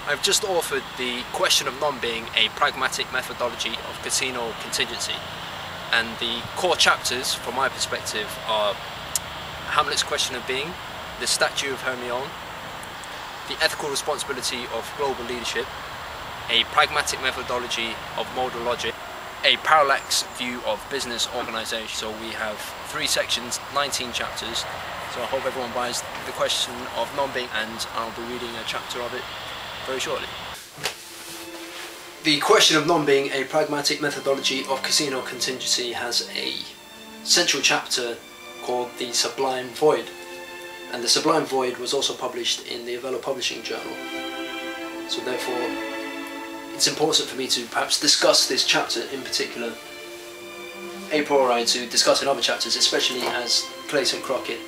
I've just authored The Question of Non-Being, a Pragmatic Methodology of Casino Contingency, and the core chapters, from my perspective, are Hamlet's Question of Being, The Statue of Hermione, The Ethical Responsibility of Global Leadership, a Pragmatic Methodology of Modal Logic, a Parallax View of Business Organisation. So we have 3 sections, 19 chapters, so I hope everyone buys The Question of Non-Being, and I'll be reading a chapter of it very shortly. The Question of Non-Being, a Pragmatic Methodology of Casino Contingency has a central chapter called The Sublime Void, and The Sublime Void was also published in the Velo Publishing Journal. So therefore it's important for me to perhaps discuss this chapter in particular a priori to discuss in other chapters, especially as Clayton Crockett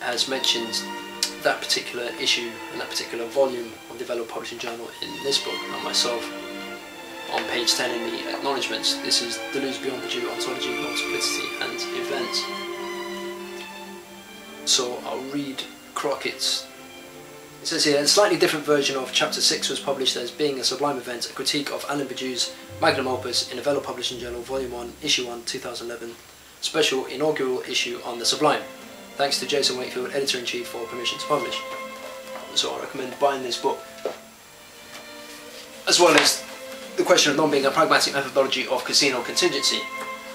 has mentioned that particular issue and that particular volume of the Velo Publishing Journal in this book, and myself on page 10 in the acknowledgements. This is Deleuze Beyond the Due, Ontology, Multiplicity and Events. So I'll read Crockett's. It says here, a slightly different version of chapter 6 was published as Being a Sublime Event, a critique of Alain Badiou's magnum opus in the Velo Publishing Journal, Volume 1, Issue 1, 2011, special inaugural issue on the Sublime. Thanks to Jason Wakefield, Editor-in-Chief, for permission to publish. So I recommend buying this book. As well as The Question of Non-Being, a Pragmatic Methodology of Casino Contingency.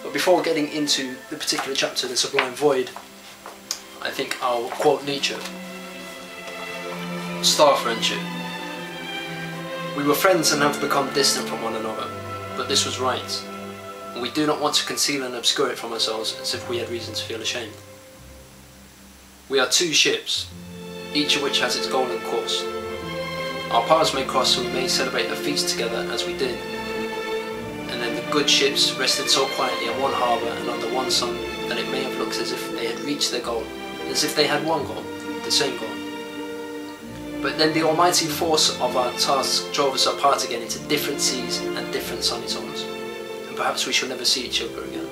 But before getting into the particular chapter, The Sublime Void, I think I'll quote Nietzsche. Star friendship. We were friends and have become distant from one another, but this was right, and we do not want to conceal and obscure it from ourselves as if we had reason to feel ashamed. We are 2 ships, each of which has its goal and course. Our paths may cross so we may celebrate a feast together as we did, and then the good ships rested so quietly in one harbour and under one sun that it may have looked as if they had reached their goal, as if they had one goal, the same goal. But then the almighty force of our tasks drove us apart again into different seas and different sunny zones, and perhaps we shall never see each other again.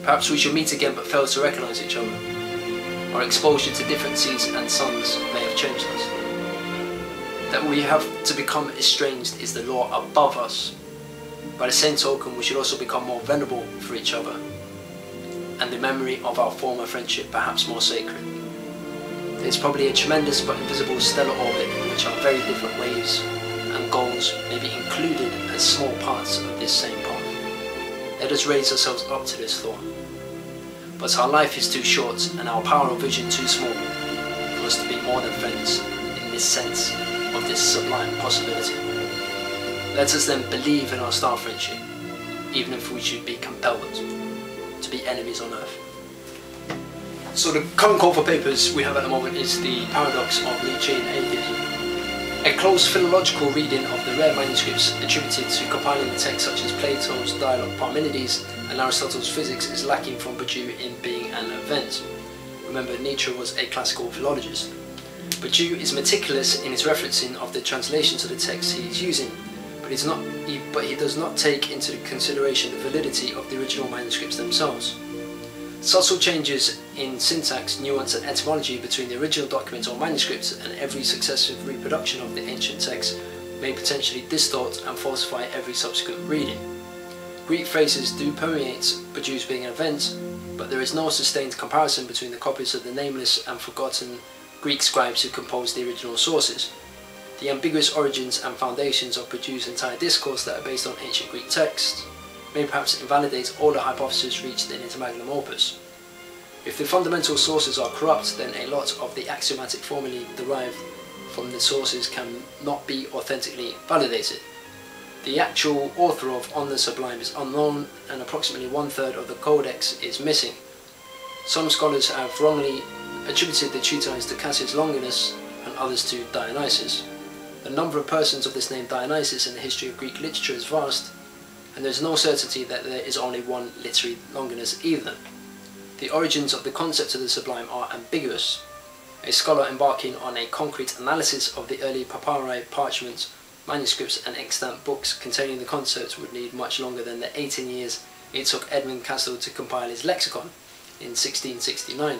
Perhaps we shall meet again but fail to recognise each other. Our exposure to different seas and suns may have changed us. That we have to become estranged is the law above us. By the same token, we should also become more venerable for each other, and the memory of our former friendship perhaps more sacred. There is probably a tremendous but invisible stellar orbit in which our very different waves and goals may be included as small parts of this same path. Let us raise ourselves up to this thought. But our life is too short and our power of vision too small for us to be more than friends in this sense of this sublime possibility. Let us then believe in our star friendship, even if we should be compelled to be enemies on earth. So the current call for papers we have at the moment is The Paradox of Nietzschean Atheism, a close philological reading of the rare manuscripts attributed to compiling the texts such as Plato's Dialogue Parmenides and Aristotle's Physics is lacking from Badiou in Being an Event. Remember, Nietzsche was a classical philologist. Badiou is meticulous in his referencing of the translations of the texts he is using, but he does not take into consideration the validity of the original manuscripts themselves. Subtle changes in syntax, nuance and etymology between the original document or manuscript and every successive reproduction of the ancient text may potentially distort and falsify every subsequent reading. Greek phrases do permeate Badiou's Being an Event, but there is no sustained comparison between the copies of the nameless and forgotten Greek scribes who composed the original sources. The ambiguous origins and foundations of Badiou's entire discourse that are based on ancient Greek texts may perhaps invalidate all the hypotheses reached in his magnum opus. If the fundamental sources are corrupt, then a lot of the axiomatic formulae derived from the sources cannot be authentically validated. The actual author of On the Sublime is unknown, and approximately 1/3 of the codex is missing. Some scholars have wrongly attributed the treatise to Cassius Longinus and others to Dionysius. The number of persons of this name Dionysius in the history of Greek literature is vast, and there is no certainty that there is only one literary Longinus either. The origins of the concept of the sublime are ambiguous. A scholar embarking on a concrete analysis of the early papyri, parchments, manuscripts and extant books containing the concept would need much longer than the 18 years it took Edmund Castle to compile his lexicon in 1669.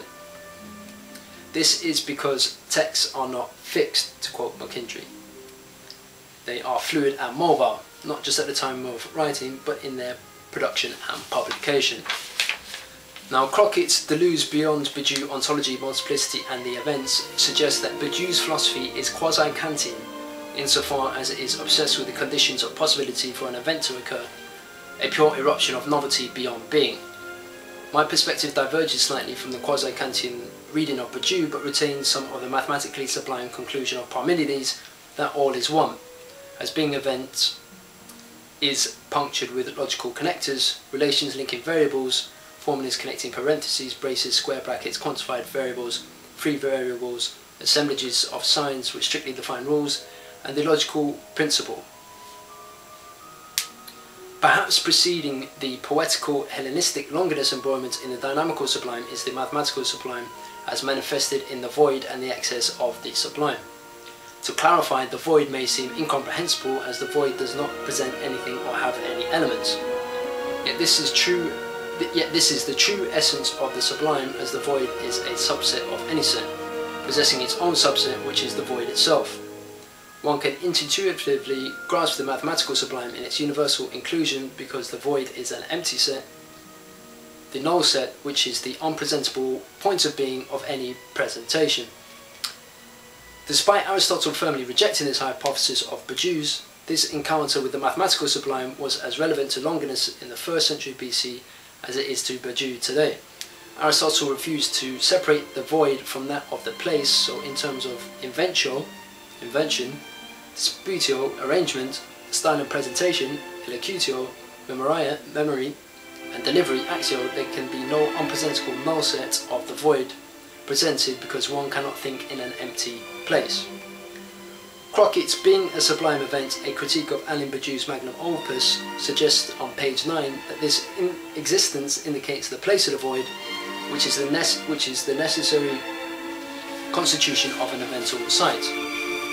This is because texts are not fixed, to quote McKindry. They are fluid and mobile, not just at the time of writing, but in their production and publication. Now, Crockett's Deleuze beyond Badiou ontology, multiplicity and the events suggests that Badiou's philosophy is quasi-Kantian insofar as it is obsessed with the conditions of possibility for an event to occur, a pure eruption of novelty beyond being. My perspective diverges slightly from the quasi-Kantian reading of Badiou, but retains some of the mathematically sublime conclusion of Parmenides that all is one, as being event is punctured with logical connectors, relations linking variables, formulas connecting parentheses, braces, square brackets, quantified variables, free variables, assemblages of signs which strictly define rules, and the logical principle. Perhaps preceding the poetical Hellenistic Longinus embroilment in the dynamical sublime is the mathematical sublime as manifested in the void and the excess of the sublime. To clarify, the void may seem incomprehensible as the void does not present anything or have any elements. Yet this is the true essence of the sublime, as the void is a subset of any set, possessing its own subset which is the void itself. One can intuitively grasp the mathematical sublime in its universal inclusion because the void is an empty set, the null set which is the unpresentable point of being of any presentation. Despite Aristotle firmly rejecting this hypothesis of Badiou's, this encounter with the mathematical sublime was as relevant to Longinus in the 1st century BC as it is to Badiou today. Aristotle refused to separate the void from that of the place, so in terms of invention, disputio, arrangement, style and presentation, illocutio, memory, and delivery, axio, there can be no unpresentable null set of the void presented because one cannot think in an empty place. Crockett's Being a Sublime Event, a critique of Alain Badiou's magnum opus, suggests on page 9 that this existence indicates the place of the void, which is the necessary constitution of an eventual site.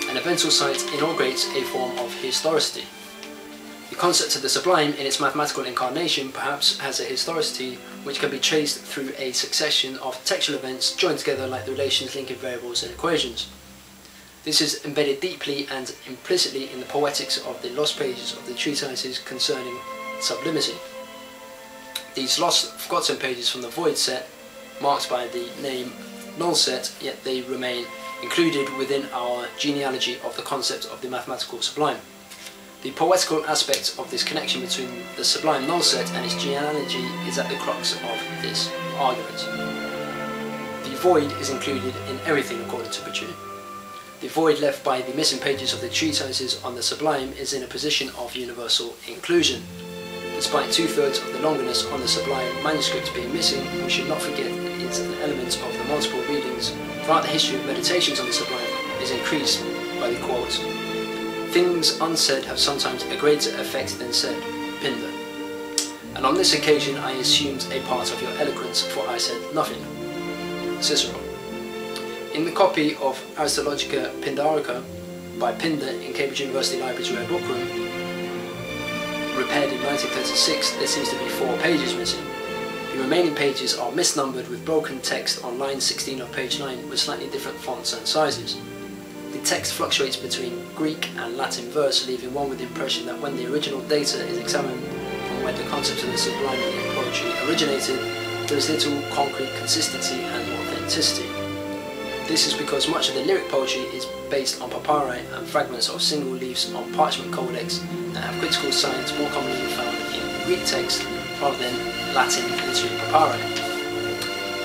An eventual site inaugurates a form of historicity. The concept of the sublime in its mathematical incarnation perhaps has a historicity which can be traced through a succession of textual events joined together like the relations linking variables and equations. This is embedded deeply and implicitly in the poetics of the lost pages of the treatises concerning sublimity. These lost, forgotten pages from the void set, marked by the name null set, yet they remain included within our genealogy of the concept of the mathematical sublime. The poetical aspect of this connection between the sublime null set and its genealogy is at the crux of this argument. The void is included in everything according to Badiou. The void left by the missing pages of the treatises on the sublime is in a position of universal inclusion. Despite 2/3 of the Longinus on the sublime manuscript being missing, we should not forget that it is an element of the multiple readings throughout the history of meditations on the sublime is increased by the quotes. Things unsaid have sometimes a greater effect than said, Pindar. And on this occasion I assumed a part of your eloquence, for I said nothing, Cicero. In the copy of Aristologica Pindarica by Pindar in Cambridge University Library's Rare Book Room, repaired in 1936, there seems to be 4 pages missing. The remaining pages are misnumbered with broken text on line 16 of page 9 with slightly different fonts and sizes. The text fluctuates between Greek and Latin verse, leaving one with the impression that when the original data is examined from where the concept of the sublime in poetry originated, there is little concrete consistency and authenticity. This is because much of the lyric poetry is based on papyri and fragments of single leaves on parchment codex that have critical signs more commonly found in Greek text rather than Latin literary papyri.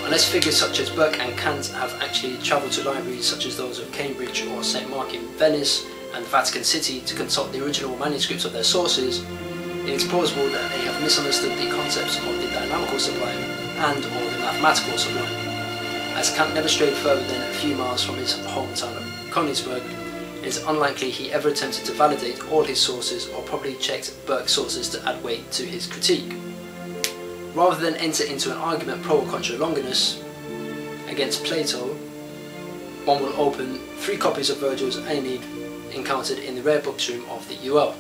Unless figures such as Burke and Kant have actually travelled to libraries such as those of Cambridge or St. Mark in Venice and Vatican City to consult the original manuscripts of their sources, it is plausible that they have misunderstood the concepts of the dynamical sublime and or the mathematical sublime. As Kant never strayed further than a few miles from his hometown of Königsberg, it is unlikely he ever attempted to validate all his sources or probably checked Burke's sources to add weight to his critique. Rather than enter into an argument pro or contra Longinus against Plato, one will open 3 copies of Virgil's Aeneid encountered in the rare books room of the UL.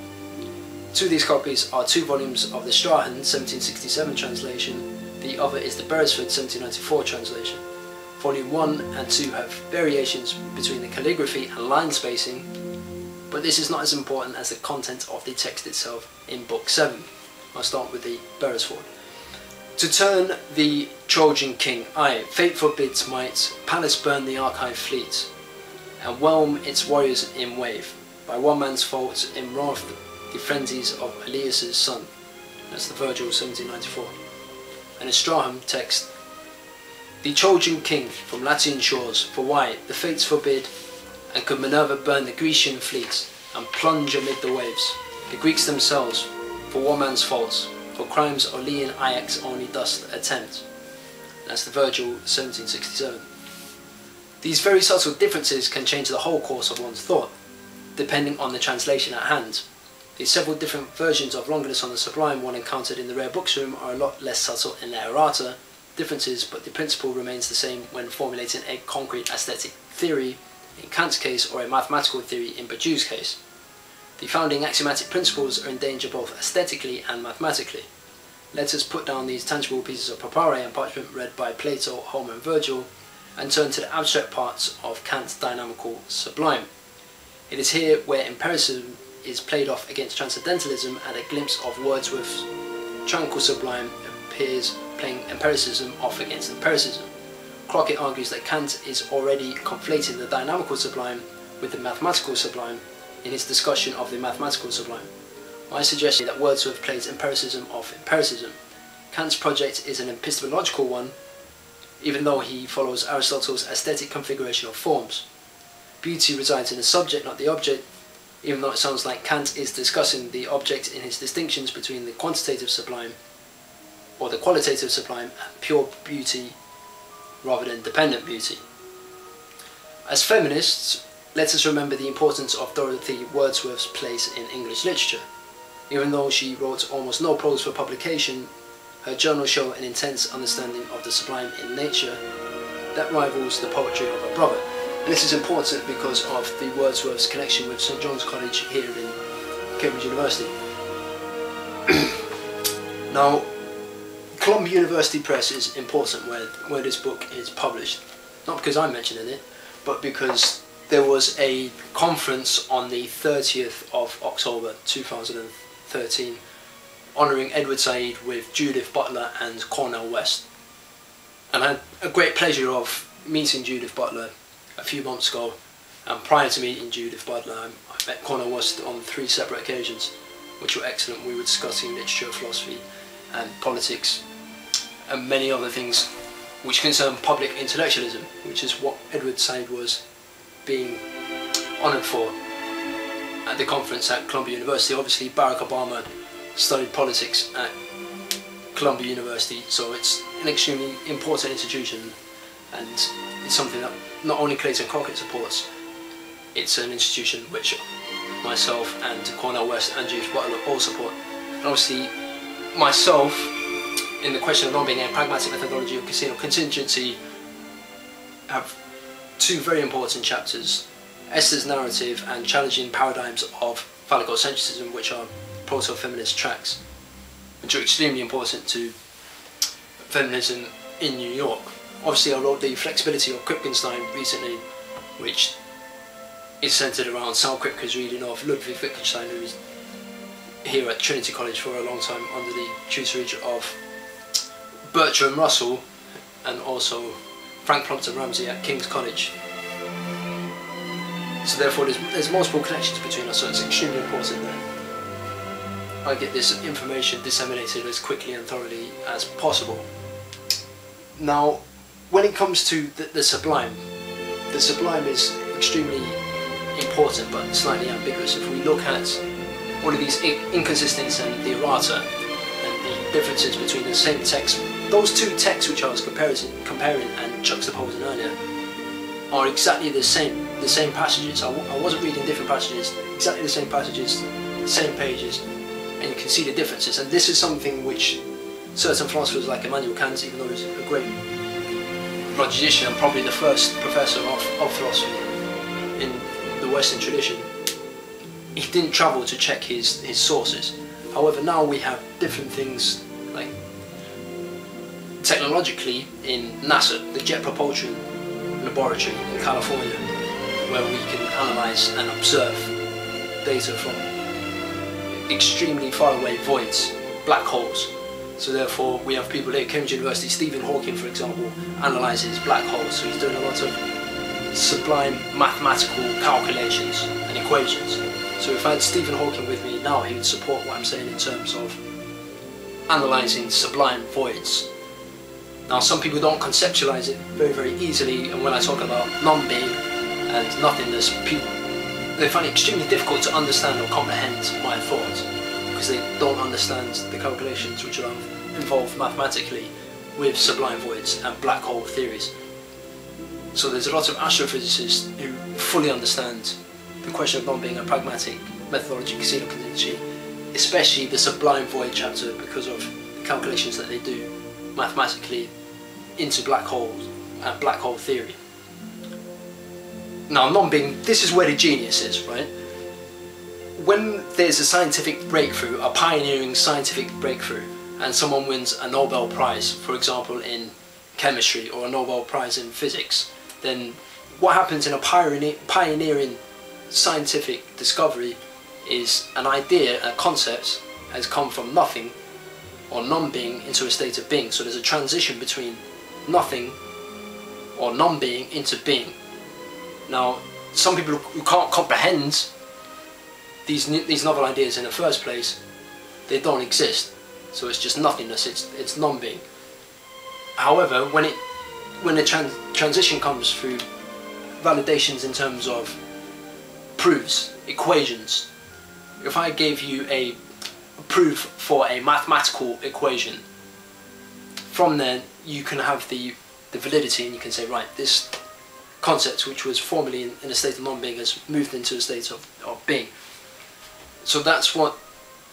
2 of these copies are 2 volumes of the Strahan 1767 translation, the other is the Beresford 1794 translation. Volume 1 and 2 have variations between the calligraphy and line spacing, but this is not as important as the content of the text itself in Book 7. I'll start with the Beresford. To turn the Trojan king, aye, fate forbids might, Pallas burn the archive fleet, and whelm its warriors in wave, by one man's fault in wrath the frenzies of Aeneas' son. That's the Virgil 1794. And in Straham text, the Trojan king from Latian shores, for why the fates forbid, and could Minerva burn the Grecian fleet, and plunge amid the waves, the Greeks themselves, for one man's faults, for crimes Olean Ajax only dost attempt. That's the Virgil 1767. These very subtle differences can change the whole course of one's thought, depending on the translation at hand. The several different versions of Longinus on the Sublime one encountered in the rare books room are a lot less subtle in their errata differences, but the principle remains the same when formulating a concrete aesthetic theory in Kant's case, or a mathematical theory in Bourdieu's case. The founding axiomatic principles are in danger both aesthetically and mathematically. Let us put down these tangible pieces of papyri and parchment read by Plato, Homer and Virgil, and turn to the abstract parts of Kant's dynamical Sublime. It is here where empiricism is played off against transcendentalism, and a glimpse of Wordsworth's tranquil Sublime appears playing empiricism off against empiricism. Crockett argues that Kant is already conflating the dynamical Sublime with the mathematical Sublime in his discussion of the mathematical Sublime. I suggest that Wordsworth plays empiricism off empiricism. Kant's project is an epistemological one, even though he follows Aristotle's aesthetic configuration of forms. Beauty resides in the subject, not the object, even though it sounds like Kant is discussing the object in his distinctions between the quantitative sublime or the qualitative sublime and pure beauty rather than dependent beauty. As feminists, let us remember the importance of Dorothy Wordsworth's place in English literature. Even though she wrote almost no prose for publication, her journals show an intense understanding of the sublime in nature that rivals the poetry of her brother. And this is important because of the Wordsworth's connection with St John's College here in Cambridge University. Now, Columbia University Press is important where this book is published. Not because I'm mentioning it, but because there was a conference on the 30th of October 2013 honouring Edward Said with Judith Butler and Cornel West. And I had a great pleasure of meeting Judith Butler a few months ago, and prior to meeting Judith Butler I met Cornel West on 3 separate occasions, which were excellent. We were discussing literature, philosophy and politics and many other things which concern public intellectualism, which is what Edward Said was being honoured for at the conference at Columbia University. Obviously Barack Obama studied politics at Columbia University, so it's an extremely important institution, and it's something that not only Clayton Crockett supports, it's an institution which myself and Cornel West and Judith Butler all support. And obviously myself, in the question of not being a pragmatic methodology of casino contingency, have 2 very important chapters: Esther's narrative and challenging paradigms of phallococentrism, which are proto-feminist tracks, which are extremely important to feminism in New York. Obviously I wrote The Flexibility of Wittgenstein recently, which is centred around Sal Kripke's reading of Ludwig Wittgenstein, who is here at Trinity College for a long time under the tutorage of Bertrand Russell and also Frank Plumpton Ramsey at King's College. So therefore there's multiple connections between us, so it's extremely important that I get this information disseminated as quickly and thoroughly as possible. Now, when it comes to the Sublime is extremely important but slightly ambiguous. If we look at all of these inconsistencies and the errata and the differences between the same text, those 2 texts which I was comparing and juxtaposing earlier are exactly the same passages. I wasn't reading different passages, exactly the same passages, same pages, and you can see the differences. And this is something which certain philosophers like Immanuel Kant, even though he's a great logician and probably the first professor of philosophy in the Western tradition, he didn't travel to check his sources. However, now we have different things, like technologically in NASA, the Jet Propulsion Laboratory in California, where we can analyse and observe data from extremely far away voids, black holes. So therefore we have people here at Cambridge University, Stephen Hawking for example, analyses black holes, so he's doing a lot of sublime mathematical calculations and equations. So if I had Stephen Hawking with me now, he would support what I'm saying in terms of analysing sublime voids. Now some people don't conceptualise it very easily, and when I talk about non-being and nothingness, people, they find it extremely difficult to understand or comprehend my thoughts, because they don't understand the calculations which are involved mathematically with sublime voids and black hole theories. So there's a lot of astrophysicists who fully understand the question of non-being and pragmatic methodology, casino contingency, especially the sublime void chapter, because of the calculations that they do mathematically into black holes and black hole theory. Now non-being, this is where the genius is, right? When there's a scientific breakthrough, a pioneering scientific breakthrough, and someone wins a Nobel Prize, for example in chemistry, or a Nobel Prize in physics, then what happens in a pioneering scientific discovery is an idea, a concept, has come from nothing or non-being into a state of being. So there's a transition between nothing or non-being into being. Now, some people who can't comprehend these novel ideas in the first place, they don't exist. So it's just nothingness, it's non-being. However, when the transition comes through validations in terms of proofs, equations, if I gave you a proof for a mathematical equation, from there you can have the validity, and you can say, right, this concept which was formerly in a state of non-being has moved into a state of being. So that's what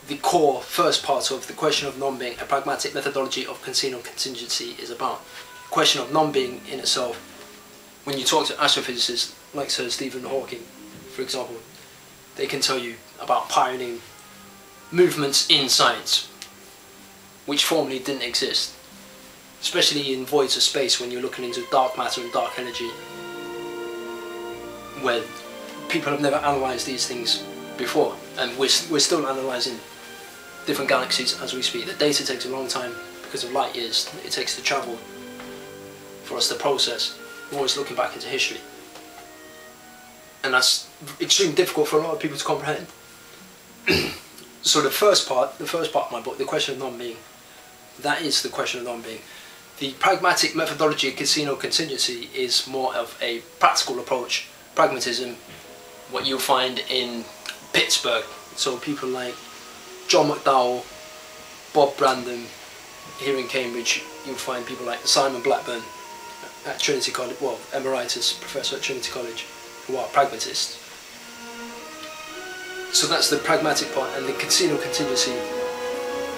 the core first part of the question of non-being, a pragmatic methodology of casino contingency, is about. The question of non-being in itself, when you talk to astrophysicists like Sir Stephen Hawking, for example, they can tell you about pioneering movements in science which formerly didn't exist, especially in voids of space, when you're looking into dark matter and dark energy, where people have never analysed these things before, and we're still analysing different galaxies as we speak. The data takes a long time because of light years it takes to travel for us to process. We're always looking back into history, and that's extremely difficult for a lot of people to comprehend. So the first part of my book, the question of non-being, that is the question of non-being. The pragmatic methodology of casino contingency is more of a practical approach, pragmatism, what you'll find in Pittsburgh. So people like John McDowell, Bob Brandon. Here in Cambridge you'll find people like Simon Blackburn at Trinity College, well, emeritus professor at Trinity College, who are pragmatists. So that's the pragmatic part, and the casino contingency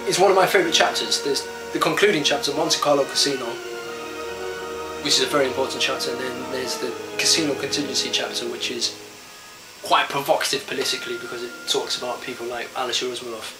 is one of my favourite chapters. There's the concluding chapter, Monte Carlo Casino, which is a very important chapter, and then there's the casino contingency chapter, which is quite provocative politically, because it talks about people like Alistair Usmanov